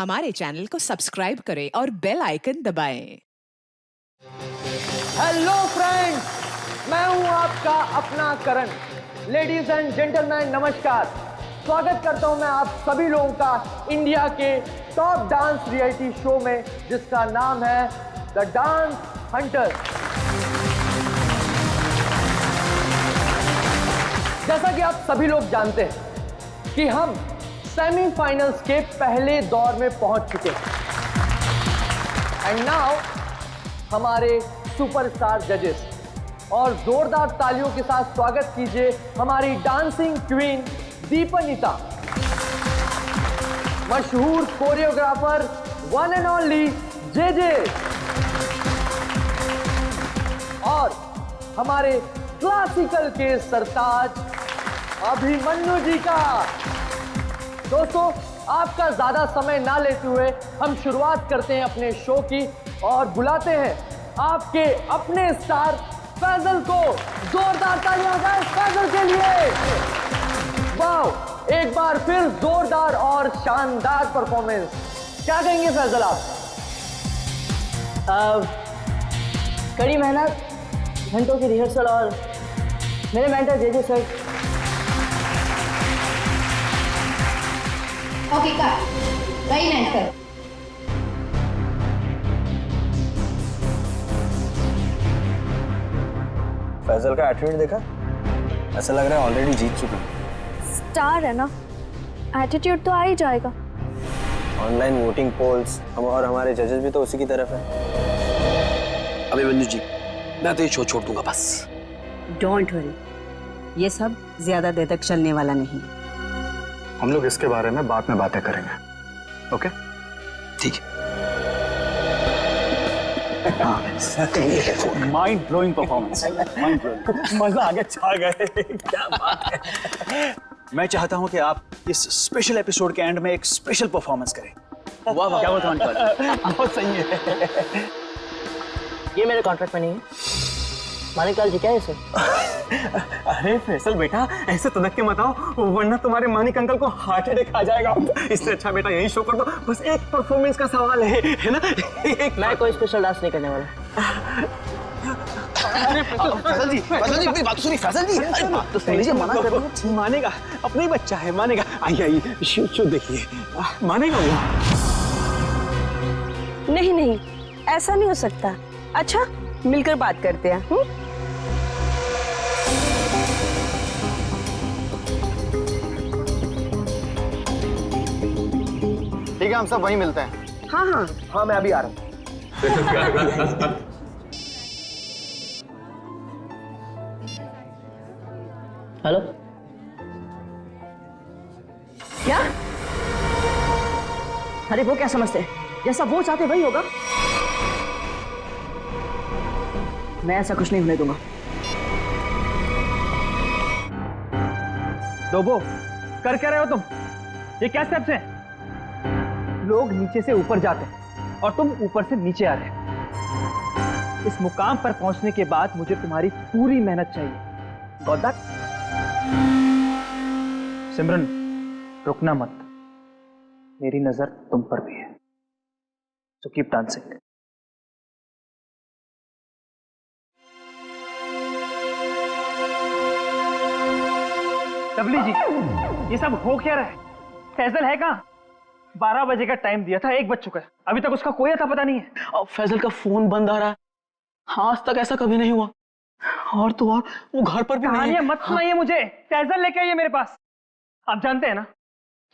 हमारे चैनल को सब्सक्राइब करें और बेल आइकन दबाएं। हेलो फ्रेंड्स, मैं हूं आपका अपना करण। लेडीज एंड जेंटलमैन, नमस्कार। स्वागत करता हूं मैं आप सभी लोगों का इंडिया के टॉप डांस रियलिटी शो में, जिसका नाम है द डांस हंटर। जैसा कि आप सभी लोग जानते हैं कि हम सेमीफाइनल्स के पहले दौर में पहुंच चुके हैं। एंड नाउ हमारे सुपरस्टार जजेस, और जोरदार तालियों के साथ स्वागत कीजिए हमारी डांसिंग क्वीन दीपनिता, मशहूर choreographer one and only JJ, और हमारे क्लासिकल के सरताज अभिमन्यु जी का। दोस्तों, आपका ज्यादा समय ना लेते हुए हम शुरुआत करते हैं अपने शो की और बुलाते हैं आपके अपने स्टार फैजल को। जोरदार तालियां गाएं फैजल के लिए। वाह, एक बार फिर जोरदार और शानदार परफॉर्मेंस। क्या कहेंगे फैजल आप? कड़ी मेहनत, घंटों की रिहर्सल और मेरे mentor JJ sir. Okay cut, very nice sir. Faisal का एटीट्यूड देखा? ऐसा लग रहा है ऑलरेडी जीत चुका है। स्टार है ना, एटीट्यूड तो आ ही जाएगा। ऑनलाइन वोटिंग पोल्स हम और हमारे जजेस भी तो उसी की तरफ है। अभिमन्यु जी, मैं तो ये शो छोड़ दूंगा बस। डोंट वरी, ये सब ज्यादा देर तक चलने वाला नहीं। हम लोग इसके बारे में बाद में बातें करेंगे, ओके? ठीक है। Mind blowing performance, mind blowing. मजा आ गया, छा गए। क्या बात है। मैं चाहता हूं कि आप इस स्पेशल एपिसोड के एंड में एक स्पेशल परफॉर्मेंस करें। वाह वाह, क्या बताऊं? बहुत सही है। ये मेरे कॉन्ट्रैक्ट में नहीं है। मानिकाल जी क्या है सर? अरे फैसल बेटा, ऐसे तनक के मत आओ, वरना तुम्हारे मानिक अंकल को हार्ट अटैक आ जाएगा। इससे अच्छा बेटा यही शो कर दो। बस एक परफॉर्मेंस का सवाल है ना? मैं कोई स्पेशल डांस नहीं करने वाला। फैजल जी, मेरी बात सुनिए। फैजल जी, अरे बात तो सुन लीजिए। मना कर रहा हूं। मानेगा, अपना ही बच्चा है, मानेगा। आइए आइए, शो देखिए, मानेगा वो। नहीं नहीं, ऐसा नहीं हो सकता। अच्छा, मिलकर बात करते हैं। ठीक है, हम सब वहीं मिलते हैं। हाँ हाँ हाँ, मैं अभी आ रहा हूं। हेलो, क्या? अरे वो क्या समझते हैं, जैसा वो चाहते वही होगा। मैं ऐसा कुछ नहीं होने दूंगा। डोबो, कर क्या रहे हो तुम? ये क्या स्टेप्स हैं? लोग नीचे से ऊपर जाते हैं और तुम ऊपर से नीचे आ रहे हो। इस मुकाम पर पहुंचने के बाद मुझे तुम्हारी पूरी मेहनत चाहिए। Got that? सिमरन, रुकना मत। मेरी नजर तुम पर भी है। So keep dancing. डबली जी, ये सब हो क्या रहा है? फैजल है कहाँ? 12 बजे का टाइम दिया था, 1 बज चुका है। अभी तक उसका कोई अता पता नहीं है। और फैजल का फोन बंद आ रहा है। हाँ, आज तक ऐसा कभी नहीं हुआ। और तो और वो घर पर भी नहीं है। कहानियां मत सुनाइए मुझे। फैजल लेके आइए मेरे पास। आप जानते हैं ना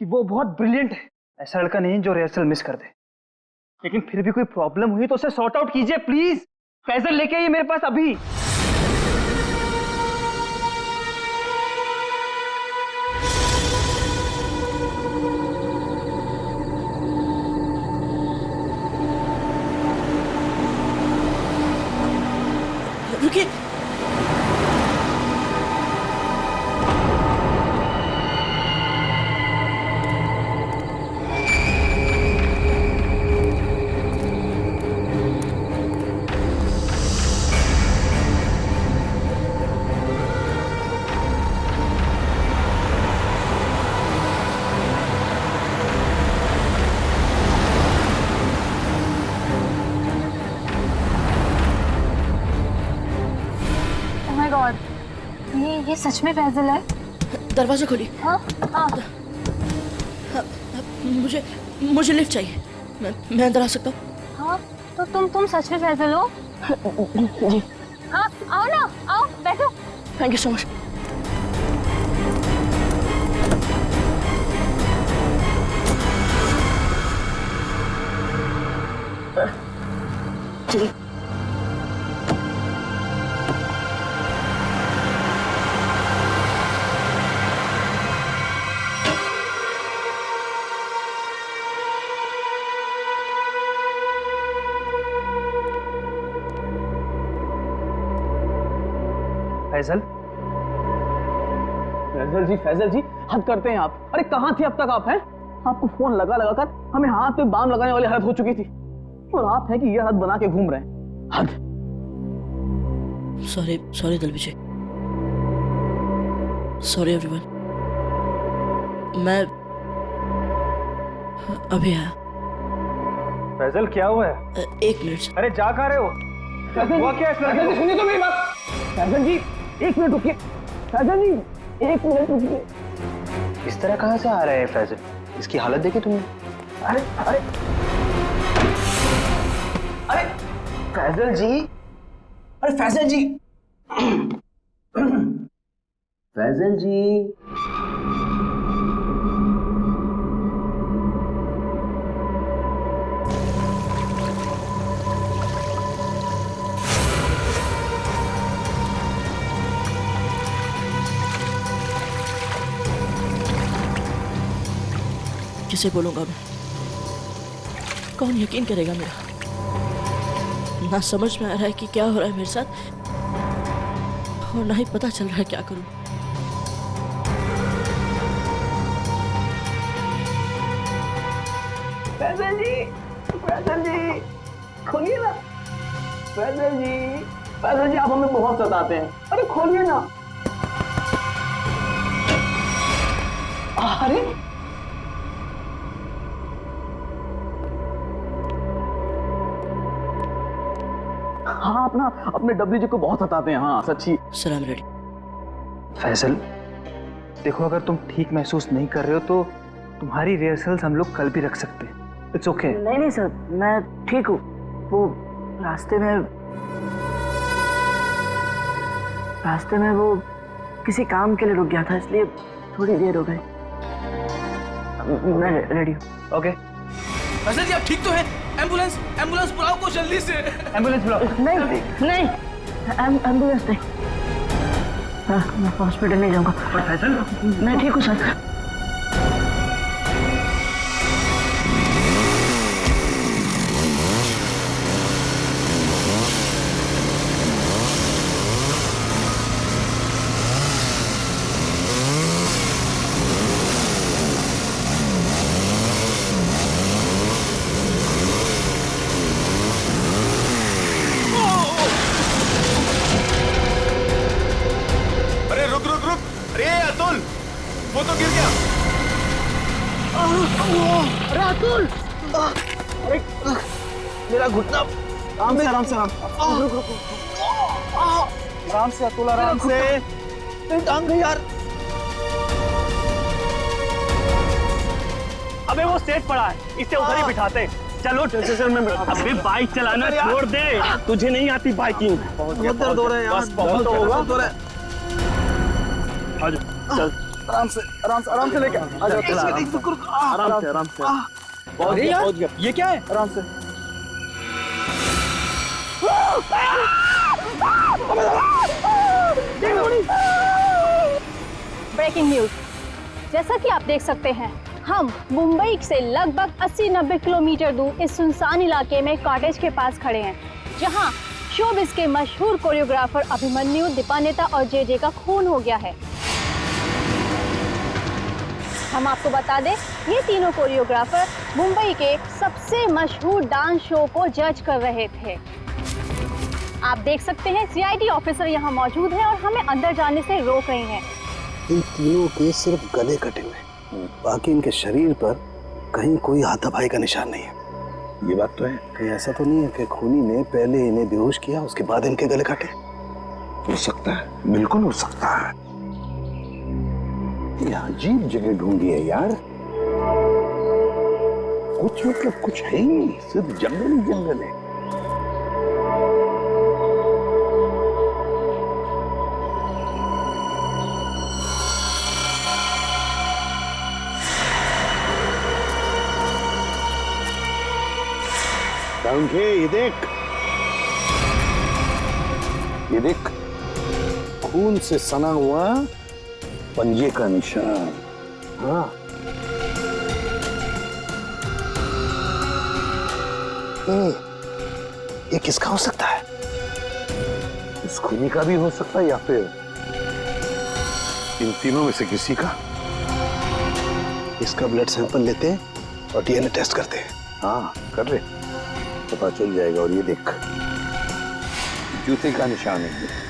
कि वो बहुत ब्रिलियंट है। ऐसा लड़का नहीं जो रिहर्सल मिस कर दे। लेकिन फिर भी कोई प्रॉब्लम हुई तो उसे सॉर्ट आउट कीजिए प्लीज। फैजल लेके आइए मेरे पास अभी। रुकिए। सच में फैजल है? दरवाजा खोलिए। हाँ हाँ। मुझे लिफ्ट चाहिए। मैं अंदर आ सकता हूँ? हाँ तो तुम सच में फैजल हो? जी। हाँ आओ ना, आओ बैठो। Thank you so much. चलिए। फैजल, फैजल जी हद करते हैं आप। अरे कहाँ थे अब तक आप? हैं आपको फोन लगा लगा कर हमें हाथ पे बाम लगाने वाली हालत हो चुकी थी, और आप हैं कि ये हालत बना के घूम रहे हैं। हद। सॉरी दिल विजय, सॉरी एवरीवन। मैं अभी आया। फैजल क्या हुआ है? 1 मिनट। अरे जा कहाँ रहे हो? हुआ क्या? सुनिए तो मेरी बात। फैजल जी 1 मिनट रुकिए। फैजल जी 1 मिनट रुकिए। इस तरह कहाँ से आ रहे हैं फैजल? इसकी हालत देखी तुमने? अरे अरे अरे फैजल जी, अरे फैजल जी, फैजल जी। किसे बोलूंगा मैं? कौन यकीन करेगा मेरा? ना समझ में आ रहा है कि क्या हो रहा है मेरे साथ, और ना ही पता चल रहा है क्या करूं। फैजल जी खोलिए ना। फैजल जी आप हमें बहुत सताते हैं। अरे खोलिए ना। अरे हाँ, अपने डब्ल्यू जी को बहुत सताते हैं। हाँ सच्ची। सलाम रेडी। फैजल देखो, अगर तुम ठीक महसूस नहीं कर रहे हो तो तुम्हारी रिहर्सल्स हम लोग कल भी रख सकते हैं। It's okay. नहीं सर, मैं ठीक हूँ। वो रास्ते में वो किसी काम के लिए रुक गया था, इसलिए थोड़ी देर हो गई। मैं रेडी हूँ। ओके। फैजल जी आप ठीक तो हैं? एम्बुलेंस बुलाओ को जल्दी से। एम्बुलेंस बुलाओ। नहीं एम्बुलेंस नहीं। हाँ, मैं हॉस्पिटल नहीं जाऊँगा। फैजल मैं ठीक हूँ सर। अरे अतुल, वो तो गिर गया। अरे अतुल, अरे मेरा घुटना। आराम से अतुल, आराम से। मेरी टांग गई यार। अबे वो सेट पड़ा है, इसे उधर ही बिठाते। चलो अबे बाइक चलाना छोड़ दे, तुझे नहीं आती बाइकिंग। बहुत दर्द हो रहा है यार। बस बहुत होगा। चल आराम से लेके आ जाओ। आराम से। अरे यार ये क्या है? आराम से। Breaking news. जैसा कि आप देख सकते हैं, हम मुंबई से लगभग 80-90 किलोमीटर दूर इस सुनसान इलाके में कॉटेज के पास खड़े हैं, जहां शोबिस के मशहूर कोरियोग्राफर अभिमन्यु, दीपानेता और जे का खून हो गया है। हम आपको बता दें, ये तीनों कोरियोग्राफर मुंबई के सबसे मशहूर डांस शो को जज कर रहे थे। आप देख सकते हैं सीआईडी ऑफिसर यहाँ मौजूद हैं और हमें अंदर जाने से रोक रही हैं। इन तीनों के सिर्फ गले कटे हुए, बाकी इनके शरीर पर कहीं कोई हाथापाई का निशान नहीं है। ये बात तो है। कहीं ऐसा तो नहीं है कि खूनी ने पहले इन्हें बेहोश किया, उसके बाद इनके गले काटे? हो सकता है, बिल्कुल हो सकता है। ये अजीब जगह ढूंढी है यार। कुछ मतलब कुछ है ही नहीं, सिर्फ जंगल ही जंगल है। ये देख, खून से सना हुआ पंजे का निशान। हाँ, ये किसका हो सकता है? इस खूनी का भी हो सकता है या फिर इन तीनों में से किसी का। इसका ब्लड सैंपल लेते हैं और डीएनए टेस्ट करते हैं। हाँ कर ले, पता चल जाएगा। और ये देख, जूते का निशान है।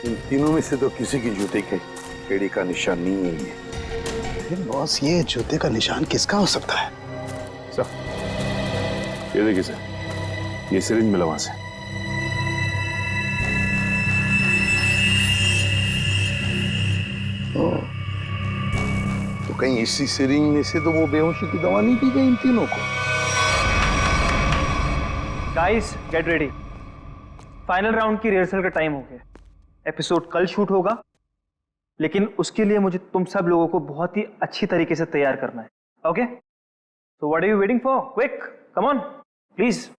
इन तीनों में से तो किसी की जूते के एड़ी का निशान नहीं है। फिर बॉस, ये जूते का निशान किसका हो सकता है? सर, ये देखिए सर, ये सिरिंज मिला वहां से। तो कहीं इसी सिरिंज में से तो वो बेहोशी की दवा नहीं दी गई इन तीनों को? Guys get ready, final round की रिहर्सल का टाइम हो गया। एपिसोड कल शूट होगा, लेकिन उसके लिए मुझे तुम सब लोगों को बहुत ही अच्छी तरीके से तैयार करना है। Okay, so what are you waiting for? Quick, come on please.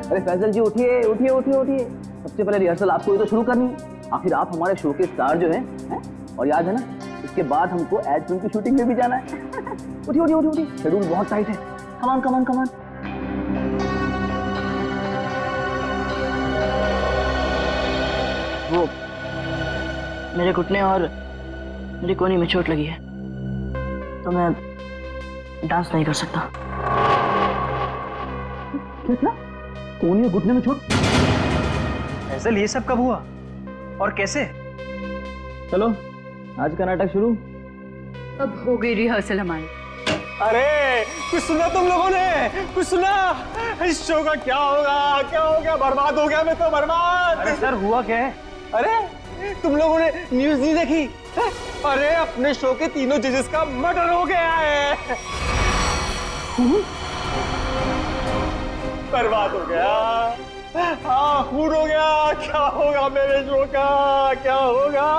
अरे फैजल जी उठिए उठिए उठिए उठिए, सबसे पहले रिहर्सल आपको ही तो शुरू करनी है। आखिर आप हमारे शो के स्टार जो हैं? और याद है ना, इसके बाद हमको एड फिल्म की शूटिंग में भी जाना है। उठिए उठिए उठिए उठिए, शेड्यूल बहुत टाइट है। Come on come on come on. वो मेरे घुटने और मेरी कोहनी में चोट लगी है, तो मैं डांस नहीं कर सकता। क्या? कोहनी और घुटने में चोट? फैजल, ये सब कब हुआ और कैसे? चलो आज का नाटक शुरू। अब हो गई रिहर्सल हमारी। अरे कुछ सुना तुम लोगों ने? कुछ सुना? इस शो का क्या होगा? क्या हो गया? बर्बाद हो गया मैं तो, बर्बाद। अरे सर, हुआ क्या है? अरे तुम लोगों ने न्यूज़ नहीं देखी? अरे अपने शो के तीनों जजेस का मर्डर हो गया है। बर्बाद हो गया। हाँ, खून हो गया। क्या होगा मेरे शो का? क्या होगा?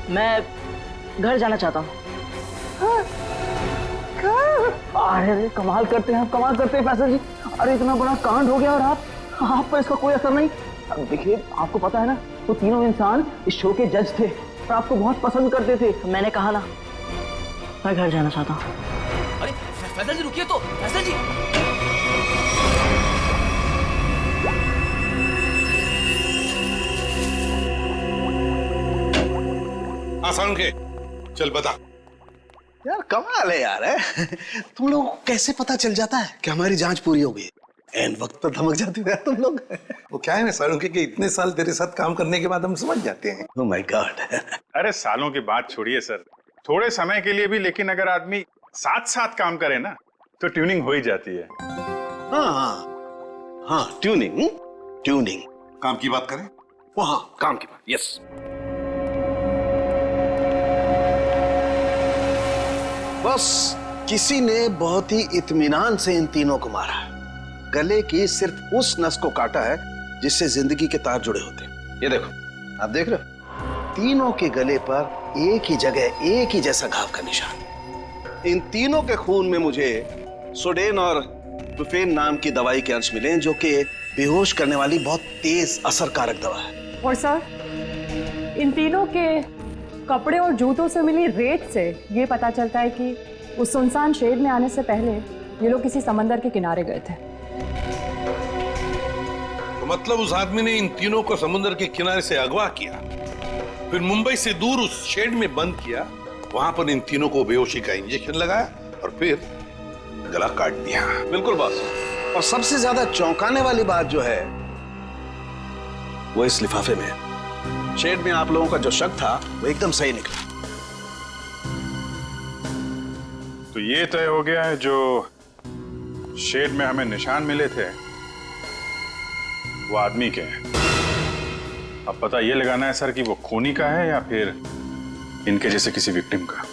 मैं घर जाना चाहता हूँ। अरे कमाल करते हैं आप, कमाल करते हैं फैसल जी। अरे इतना बड़ा कांड हो गया और आप पर इसका कोई असर नहीं। देखिए, आपको पता है ना, वो तीनों इंसान इस शो के जज थे और आपको बहुत पसंद करते थे। मैंने कहा ना, मैं घर जाना चाहता हूँ। अरे फैसल जी रुकिए तो, फैसल जी। आसान के चल बता। यार कमाल है यार, है? तुम लोगों को कैसे पता चल जाता है कि हमारी जांच पूरी हो गई? एन वक्त पर धमक जाते हो यार तुम लोग। वो क्या है ना सालुंके के इतने साल तेरे साथ काम करने के बाद हम समझ जाते हैं। Oh my God. अरे सालों की बात छोड़िए सर, थोड़े समय के लिए भी, लेकिन अगर आदमी साथ साथ काम करे ना तो ट्यूनिंग हो ही जाती है। हाँ हाँ हाँ, ट्यूनिंग ट्यूनिंग। काम की बात करें? वो हाँ, काम की बात। यस। बस किसी ने बहुत ही इत्मीनान से इन तीनों को मारा। गले की सिर्फ उस नस को काटा है जिससे जिंदगी के तार जुड़े होते हैं। ये देखो, आप देख रहे हो, तीनों के गले पर एक ही जगह एक ही जैसा घाव का निशान। इन तीनों के खून में मुझे सोडेन और बुफेन नाम की दवाई के अंश मिले, जो कि बेहोश करने वाली बहुत तेज असरकारक दवा है। और सर, इन तीनों के कपड़े और जूतों से मिली रेत से ये पता चलता है कि उस सुनसान शेड में आने से पहले ये लोग किसी समंदर के किनारे गए थे। तो मतलब उस आदमी ने इन तीनों को समुद्र के किनारे से अगवा किया, फिर मुंबई से दूर उस शेड में बंद किया वहां पर इन तीनों को बेहोशी का इंजेक्शन लगाया और फिर गला काट दिया। बिल्कुल बॉस। और सबसे ज्यादा चौंकाने वाली बात जो है वो इस लिफाफे में है। शेड में आप लोगों का जो शक था वो एकदम सही निकला। तो ये तय हो गया है जो शेड में हमें निशान मिले थे वो आदमी के हैं। अब पता ये लगाना है सर कि वो खूनी का है या फिर इनके जैसे किसी विक्टिम का।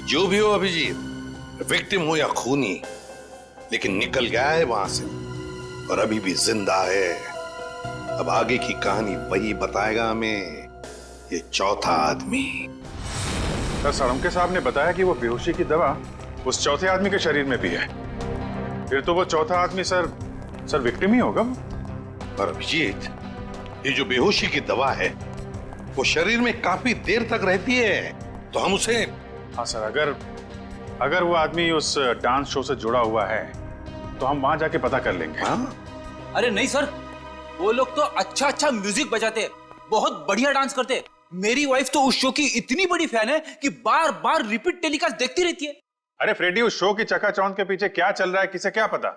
जो भी हो अभिजीत, विक्टिम हो या खूनी, लेकिन निकल गया है वहां से और अभी भी जिंदा है। अब आगे की कहानी वही बताएगा हमें, ये चौथा आदमी। सर सड़मके साहब ने बताया कि वो बेहोशी की दवा उस चौथे आदमी के शरीर में भी है। फिर तो वो चौथा आदमी सर विक्टिम ही होगा। और अभिजीत, ये जो बेहोशी की दवा है वो शरीर में काफी देर तक रहती है, तो हम उसे। हाँ सर, अगर वो आदमी उस डांस शो से जुड़ा हुआ है तो हम वहां जाके पता कर लेंगे। हाँ? अरे नहीं सर, वो लोग तो अच्छा म्यूजिक बजाते, बहुत बढ़िया डांस करते। मेरी वाइफ तो उस शो की इतनी बड़ी फैन है कि बार बार रिपीट टेलीकास्ट देखती रहती है। अरे फ्रेडी, उस शो की चकाचौंध के पीछे क्या चल रहा है किसे क्या पता।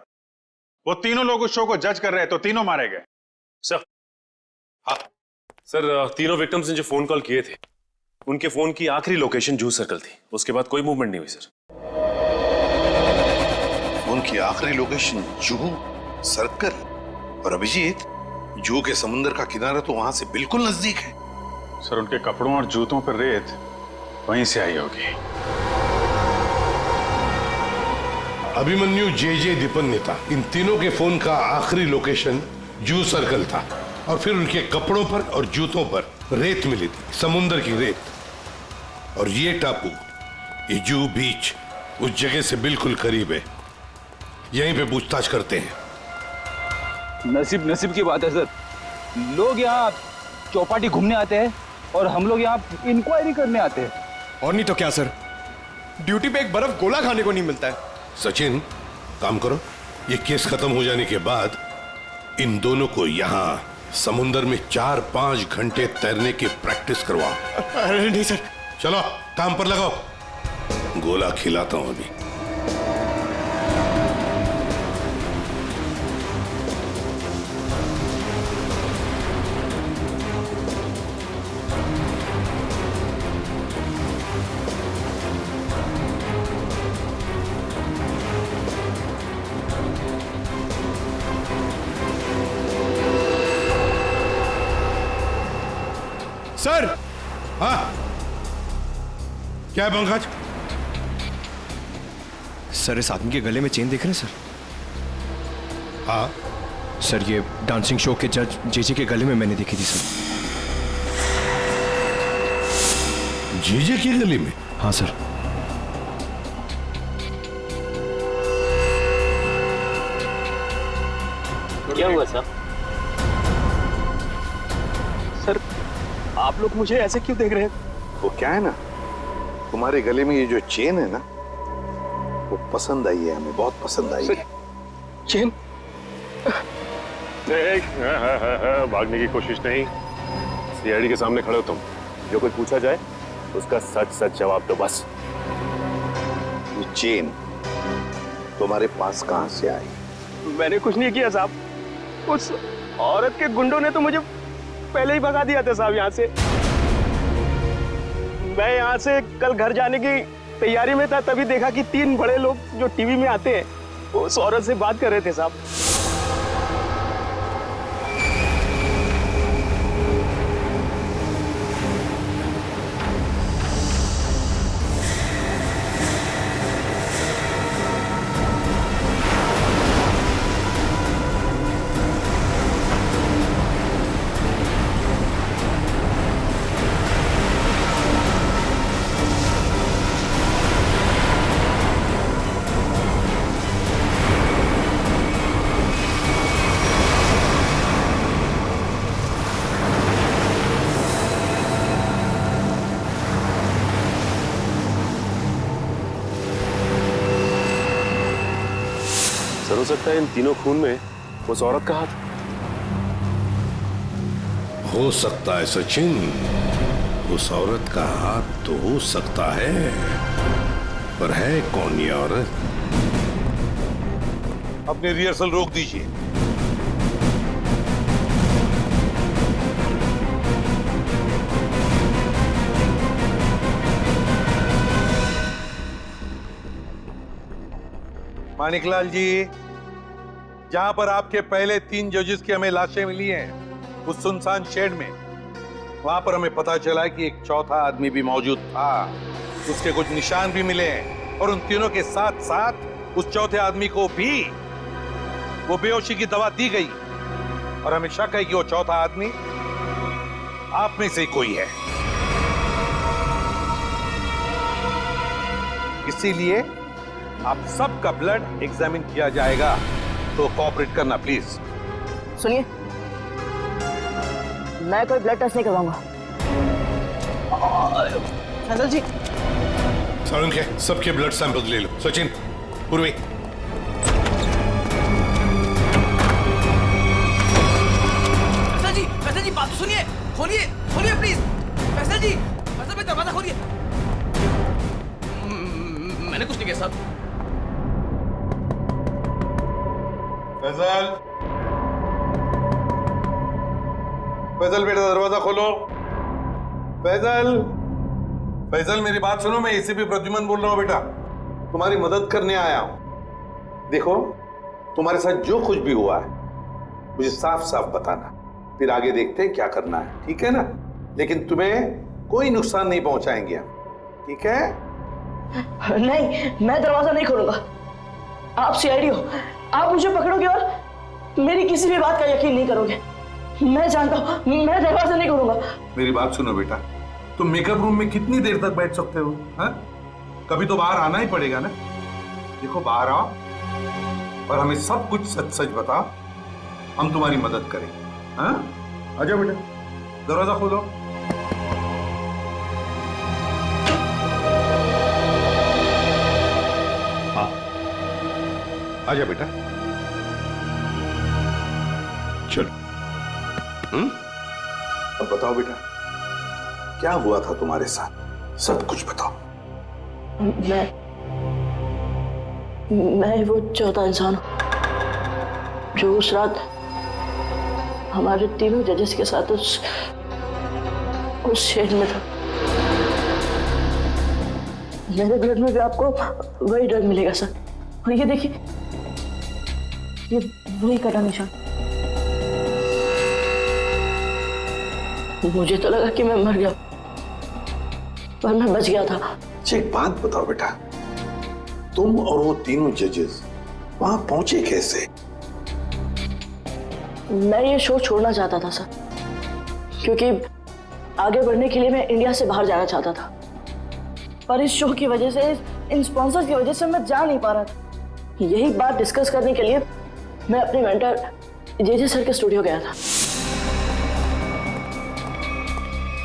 वो तीनों लोग उस शो को जज कर रहे हैं तो तीनों मारे गए। सर, हाँ सर, तीनों विक्टिम्स ने जो फोन कॉल किए थे उनके फोन की आखिरी लोकेशन जूह सर्कल थी। उसके बाद कोई मूवमेंट नहीं हुई सर। उनकी आखिरी लोकेशन जूह सर्कल? और अभिजीत, जूह के समुद्र का किनारा तो वहां से बिल्कुल नजदीक है। सर उनके कपड़ों और जूतों पर रेत वहीं से आई होगी। अभिमन्यु जे दीपन्नेता, इन तीनों के फोन का आखिरी लोकेशन जूह सर्कल था और फिर उनके कपड़ों पर और जूतों पर रेत मिली थी, समुद्र की रेत। और ये टापू, ये जूह बीच, उस जगह से बिल्कुल करीब है। यहीं पे पूछताछ करते हैं। नसीब की बात है सर, लोग यहाँ चौपाटी घूमने आते हैं और हम लोग यहाँ इंक्वायरी करने आते हैं। और नहीं तो क्या सर, ड्यूटी पे एक बर्फ गोला खाने को नहीं मिलता है। सचिन, काम करो, ये केस खत्म हो जाने के बाद इन दोनों को यहाँ समुंदर में 4-5 घंटे तैरने की प्रैक्टिस करवाओ। अरे नहीं सर। चलो काम पर लगाओ, गोला खिलाता हूं अभी। सर। हाँ, क्या है पंकज? सर, इस आदमी के गले में चेन देख रहे हैं सर? हाँ सर, ये डांसिंग शो के जज जेजे के गले में मैंने देखी थी सर। जेजे के गले में? हाँ सर। क्या हुआ सर? सर, आप लोग मुझे ऐसे क्यों देख रहे हैं? वो क्या है ना, तुम्हारे गले में ये जो चेन है ना, वो पसंद आई है हमें, बहुत पसंद आई है। चेन? भागने की कोशिश नहीं, सीआईडी के सामने खड़े हो तुम। जो कुछ पूछा जाए उसका सच सच जवाब दो बस। ये चेन तुम्हारे पास कहां से आई? मैंने कुछ नहीं किया साहब, उस औरत के गुंडों ने तो मुझे पहले ही भगा दिया था साहब यहाँ से। मैं यहाँ से कल घर जाने की तैयारी में था, तभी देखा कि 3 बड़े लोग जो टीवी में आते हैं वो उस औरत से बात कर रहे थे साहब। सर, हो सकता है इन तीनों खून में उस औरत का हाथ। हो सकता है सचिन, उस औरत का हाथ तो हो सकता है, पर है कौन ये औरत? अपनी रिहर्सल रोक दीजिए। मानिकलाल जी, जहां पर आपके पहले 3 जजेस की हमें लाशें मिली हैं, उस सुनसान शेड में, वहां पर हमें पता चला कि एक चौथा आदमी भी मौजूद था। उसके कुछ निशान भी मिले हैं और उन तीनों के साथ साथ उस चौथे आदमी को भी वो बेहोशी की दवा दी गई और हमें शक है कि वो चौथा आदमी आप में से कोई है। इसीलिए आप सबका ब्लड एग्जामिन किया जाएगा, तो कोऑपरेट करना प्लीज। सुनिए, मैं कोई ब्लड टेस्ट नहीं करवाऊंगा। फैजल जी, सारुण के सबके ब्लड सैंपल ले लो। सचिन, पूर्वी, फैसल जी बात तो सुनिए, खोलिए खोलिए प्लीज। फैसल जी, फैसल भाई दरवाजा खोलिए। मैंने कुछ नहीं किया साहब। फैजल, फैजल बेटा दरवाजा खोलो। फैजल, फैजल मेरी बात सुनो, मैं एसीपी प्रद्युमन बोल रहा हूं बेटा, तुम्हारी मदद करने आया हूं। देखो, तुम्हारे साथ जो कुछ भी हुआ है मुझे साफ साफ बताना, फिर आगे देखते हैं क्या करना है, ठीक है ना? लेकिन तुम्हें कोई नुकसान नहीं पहुंचाएंगे हम, ठीक है? नहीं, मैं दरवाजा नहीं खोलूंगा। आप सीआईडी हो, आप मुझे पकड़ोगे और मेरी किसी भी बात का यकीन नहीं करोगे। मैं जानता हूं, मैं दरवाजा नहीं खोलूंगा। मेरी बात सुनो बेटा, तुम मेकअप रूम में कितनी देर तक बैठ सकते हो? हाँ? कभी तो बाहर आना ही पड़ेगा ना। देखो, बाहर आओ और हमें सब कुछ सच सच बताओ, हम तुम्हारी मदद करेंगे। हाँ? आ जाओ बेटा, दरवाजा खोलो। हाँ, आ जाओ बेटा, चलो। अब बताओ बेटा, क्या हुआ था तुम्हारे साथ? सब कुछ बताओ। मैं वो चौथा इंसान हूं जो उस रात हमारे तीनों जजेस के साथ उस शेड में था। मेरे ब्लड में भी आपको वही ड्रग मिलेगा सर। और ये देखिए, ये वही कटा निशान। मुझे तो लगा कि मैं मर गया, पर मैं बच गया था। एक बात बताओ बेटा, तुम और वो तीनों जजेस वहां पहुंचे कैसे? मैं ये शो छोड़ना चाहता था सर, क्योंकि आगे बढ़ने के लिए मैं इंडिया से बाहर जाना चाहता था, पर इस शो की वजह से, इन स्पॉन्सर्स की वजह से मैं जा नहीं पा रहा था। यही बात डिस्कस करने के लिए मैं अपने मेंटर जेजे सर के स्टूडियो गया था।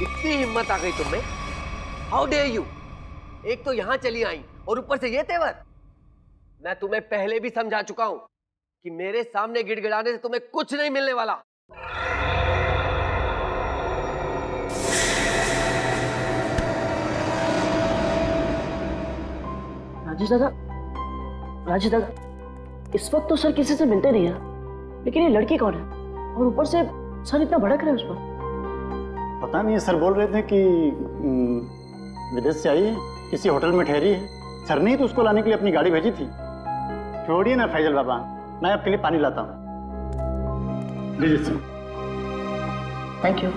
इतनी हिम्मत आ गई तुम्हें? How dare you! एक तो यहां चली आई और ऊपर से ये तेवर। मैं तुम्हें पहले भी समझा चुका हूं कि मेरे सामने गिड़गिड़ाने से तुम्हें कुछ नहीं मिलने वाला। राजेश दादा, इस वक्त तो सर किसी से मिलते नहीं है, लेकिन ये लड़की कौन है? और ऊपर से सर इतना भड़क रहे हैं उस पर। पता नहीं, सर बोल रहे थे कि विदेश से आई है, किसी होटल में ठहरी है। सर ने तो उसको लाने के लिए अपनी गाड़ी भेजी थी। छोड़िए ना फैजल बाबा, मैं आपके लिए पानी लाता हूँ। लीजिए सर। Thank you.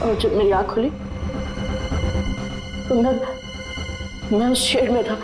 और जब मेरी आंख खुली तो मैं उस शेड में था।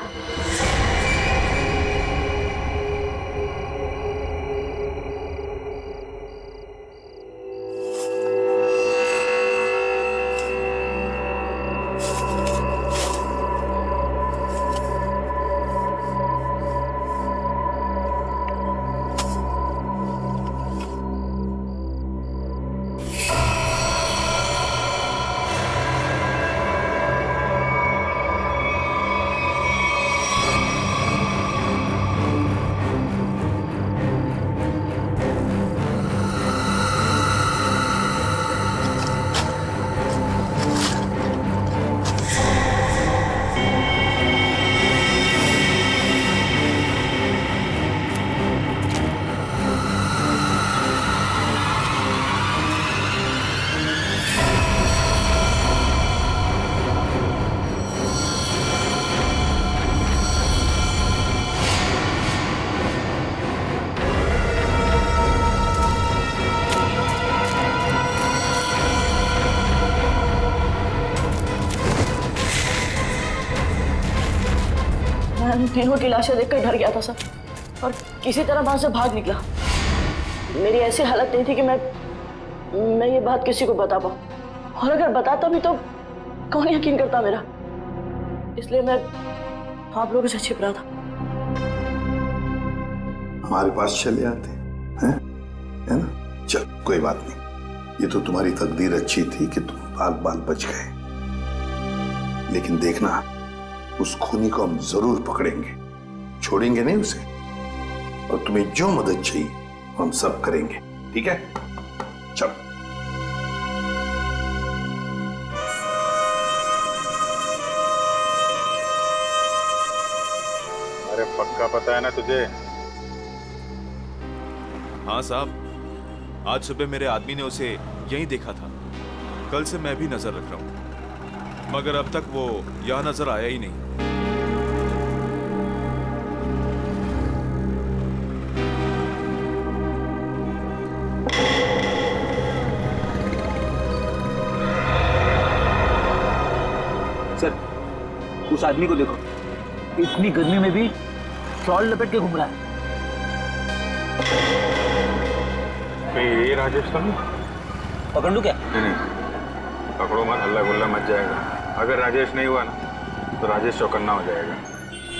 तीनों की लाशें देखकर डर गया था सर, और किसी तरह वहां से भाग निकला। मेरी ऐसी हालत नहीं थी कि मैं ये बात किसी को बता पाऊं, और अगर बताता भी तो कौन यकीन करता मेरा, इसलिए मैं आप लोगों से छिप रहा था। हमारे पास चले आते हैं, है ना? चल कोई बात नहीं, ये तो तुम्हारी तकदीर अच्छी थी कि तुम बाल बाल बच गए। लेकिन देखना, उस खूनी को हम जरूर पकड़ेंगे, छोड़ेंगे नहीं उसे, और तुम्हें जो मदद चाहिए हम सब करेंगे, ठीक है? चलो। अरे पक्का पता है ना तुझे? हाँ साहब, आज सुबह मेरे आदमी ने उसे यहीं देखा था। कल से मैं भी नजर रख रहा हूं, मगर अब तक वो यहां नजर आया ही नहीं। सर, उस आदमी को देखो, इतनी गर्मी में भी शॉल लपेट के घूम रहा है। ये राजेश तो नहीं? पकड़ लूं क्या? नहीं, पकड़ो मत, हल्ला गुल्ला मच जाएगा। अगर राजेश नहीं हुआ ना तो राजेश चौकन्ना हो जाएगा।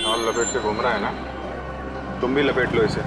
शॉल लपेट के घूम रहा है ना, तुम भी लपेट लो इसे।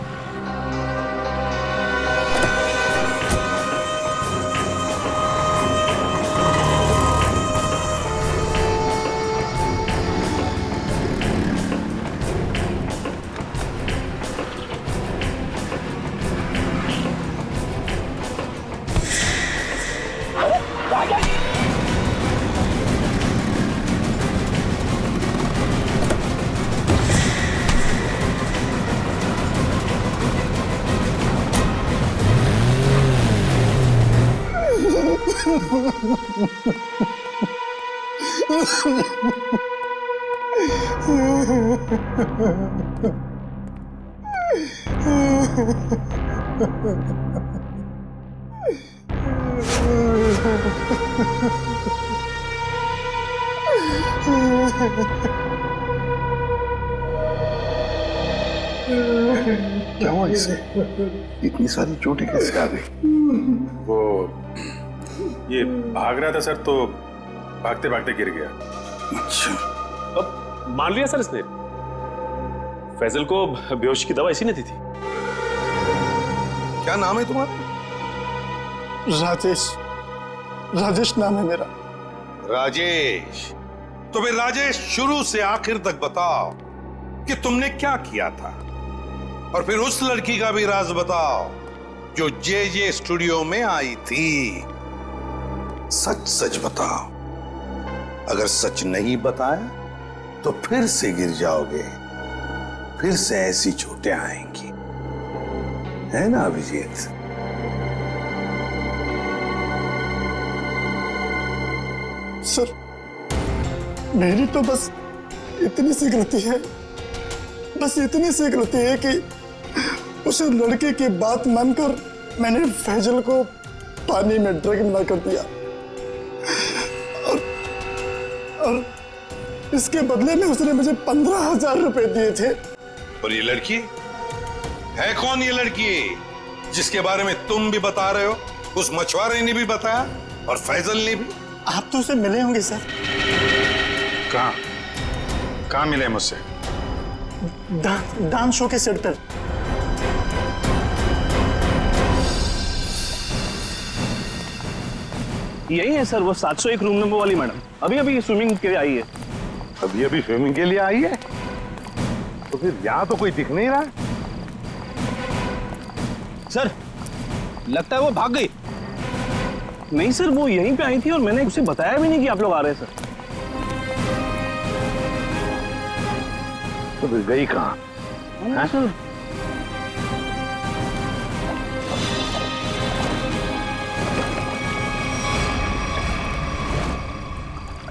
क्या हुआ इसे? इतनी सारी चोटें कैसे आ गई? वो ये भाग रहा था सर, तो भागते भागते गिर गया। अच्छा, अब मान लिया सर इसने। फैजल को बेहोशी की दवा इसी ने दी थी। क्या नाम है तुम्हारा? राजेश। राजेश नाम है मेरा। राजेश, तो फिर राजेश शुरू से आखिर तक बताओ कि तुमने क्या किया था, और फिर उस लड़की का भी राज बताओ जो जे स्टूडियो में आई थी। सच सच बताओ, अगर सच नहीं बताया तो फिर से गिर जाओगे, फिर से ऐसी चोटें आएंगी, है ना अभिजीत? सर, मेरी तो बस इतनी सी गलती है, बस इतनी सी गलती है कि उस लड़के की बात मानकर मैंने फैजल को पानी में ड्रग मिला कर दिया, और इसके बदले में उसने मुझे 15,000 रुपए दिए थे। और ये लड़की है कौन? ये लड़की जिसके बारे में तुम भी बता रहे हो, उस मछुआरे ने भी बताया और फैजल ने भी। आप तो उसे मिले होंगे सर। कहाँ मिले मुझसे? डांस शो के सेट पर। यही है सर, वो 701 रूम नंबर वाली मैडम, अभी अभी स्विमिंग के लिए आई है। अभी अभी स्विमिंग के लिए आई है? तो फिर यहाँ तो कोई दिख नहीं रहा। सर, लगता है वो भाग गई। नहीं सर, वो यहीं पे आई थी और मैंने उसे बताया भी नहीं कि आप लोग आ रहे हैं सर। तो फिर गई कहाँ? सर,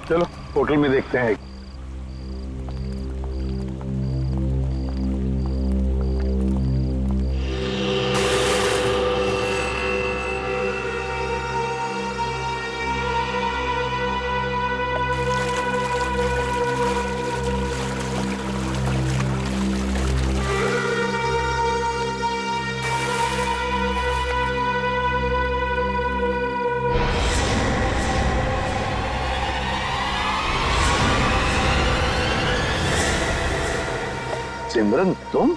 चलो होटल में देखते हैं। सिमरन तुम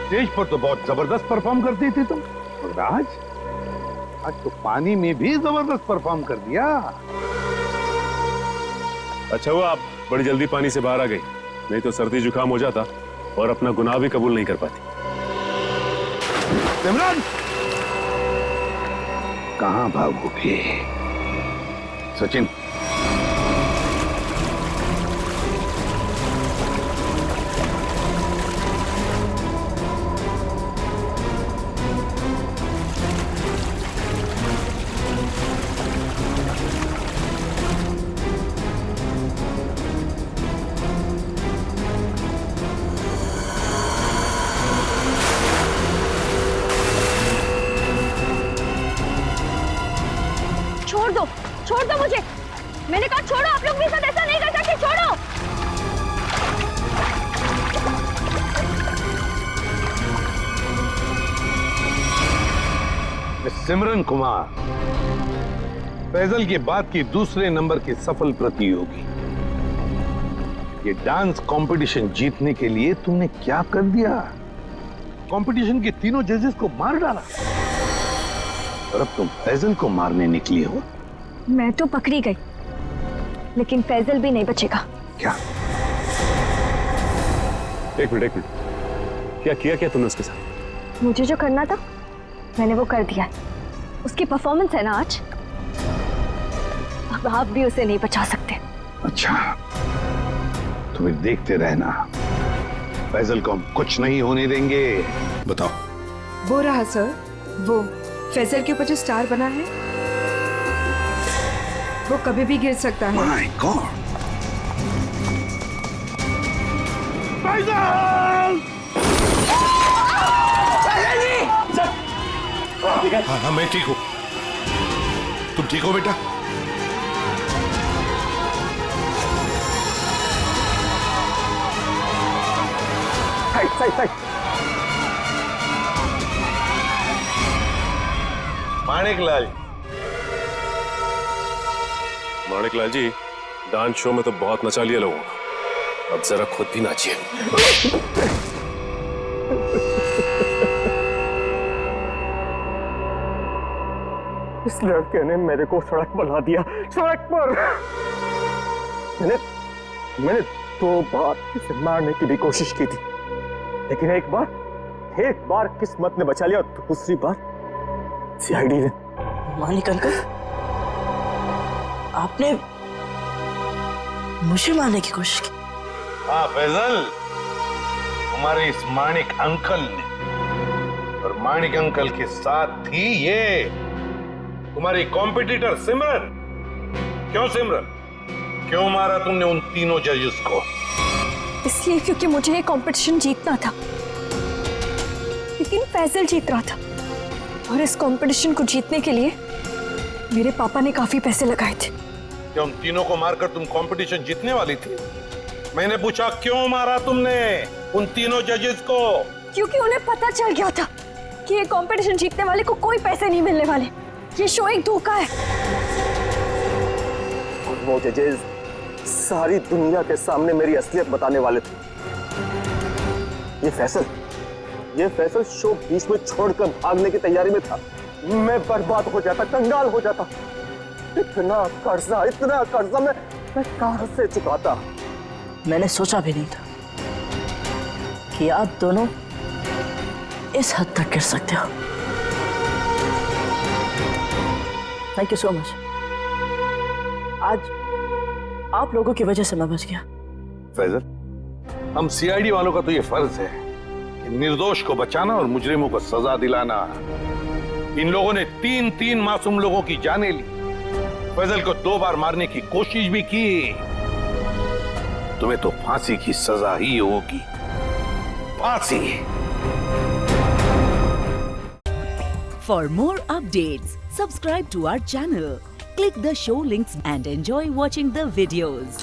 स्टेज पर तो बहुत जबरदस्त परफॉर्म करती थी तुम, और आज तो पानी में भी जबरदस्त परफॉर्म कर दिया। अच्छा हुआ आप बड़ी जल्दी पानी से बाहर आ गई, नहीं तो सर्दी जुकाम हो जाता और अपना गुनाह भी कबूल नहीं कर पाती। सिमरन कहां भागोगे? सचिन छोड़ दो मुझे, मैंने कहा छोड़ो। आप लोग मेरे साथ ऐसा नहीं कर सकते, छोड़ो। सिमरन कुमार, फैजल के बाद की दूसरे नंबर की सफल प्रतियोगी। ये डांस कंपटीशन जीतने के लिए तुमने क्या कर दिया? कंपटीशन के तीनों जजेस को मार डाला और अब तुम फैजल को मारने निकली हो। मैं तो पकड़ी गई, लेकिन फैजल भी नहीं बचेगा। क्या? एक मिनट, क्या तुमने उसके साथ? मुझे जो करना था मैंने वो कर दिया। उसकी परफॉर्मेंस है ना आज, अब आप भी उसे नहीं बचा सकते। अच्छा, तुम्हें देखते रहना, फैजल को हम कुछ नहीं होने देंगे। बताओ। वो रहा सर, वो फैजल के ऊपर जो स्टार बना है वो कभी भी गिर सकता है। My God! फैजल! हाँ, मैं ठीक हूँ। तुम ठीक हो बेटा? साइड। माणिकलाल जी, डांस शो में तो बहुत नचा लिया लोगों को, अब जरा खुद भी नाचिए। इस लड़के ने मेरे को सड़क पर ला दिया, सड़क पर। मैंने 2 बार इसे मारने की भी कोशिश की थी, लेकिन एक बार किस्मत ने बचा लिया और दूसरी बार सीआईडी ने। मानिक अंकल, आपने मुझे मारने की कोशिश की? हाँ फैजल, हमारे इस मानिक अंकल ने, और मानिक अंकल के साथ थी ये तुम्हारी कॉम्पिटिटर सिमरन। क्यों सिमरन, क्यों मारा तुमने उन तीनों जजेस को? इसलिए क्योंकि मुझे ये कंपटीशन जीतना था, लेकिन फैजल जीत रहा था, और इस कंपटीशन को जीतने के लिए मेरे पापा ने काफी पैसे लगाए थे। क्या उन तीनों को मारकर तुम कंपटीशन जीतने वाली थी? मैंने पूछा क्यों मारा तुमने उन तीनों जजेस को? क्योंकि उन्हें पता चल गया था कि ये कंपटीशन जीतने वाले को कोई पैसे नहीं मिलने वाले, ये शो एक धोखा है। और वो जजेस सारी दुनिया के सामने मेरी असलियत बताने वाले थे। ये फैसल शो बीच में छोड़कर भागने की तैयारी में था। मैं बर्बाद हो जाता, कंगाल हो जाता। इतना कर्जा मैं कहां से चुकाता? मैंने सोचा भी नहीं था कि आप दोनों इस हद तक गिर सकते हो। Thank you so much. आज आप लोगों की वजह से मैं बच गया। फैजल, हम सीआईडी वालों का तो ये फर्ज है कि निर्दोष को बचाना और मुजरिमों को सजा दिलाना। इन लोगों ने 3 मासूम लोगों की जानें ली, फैजल को 2 बार मारने की कोशिश भी की। तुम्हें तो फांसी की सजा ही होगी, फांसी। For more updates, subscribe to our channel, click the show links and enjoy watching the videos.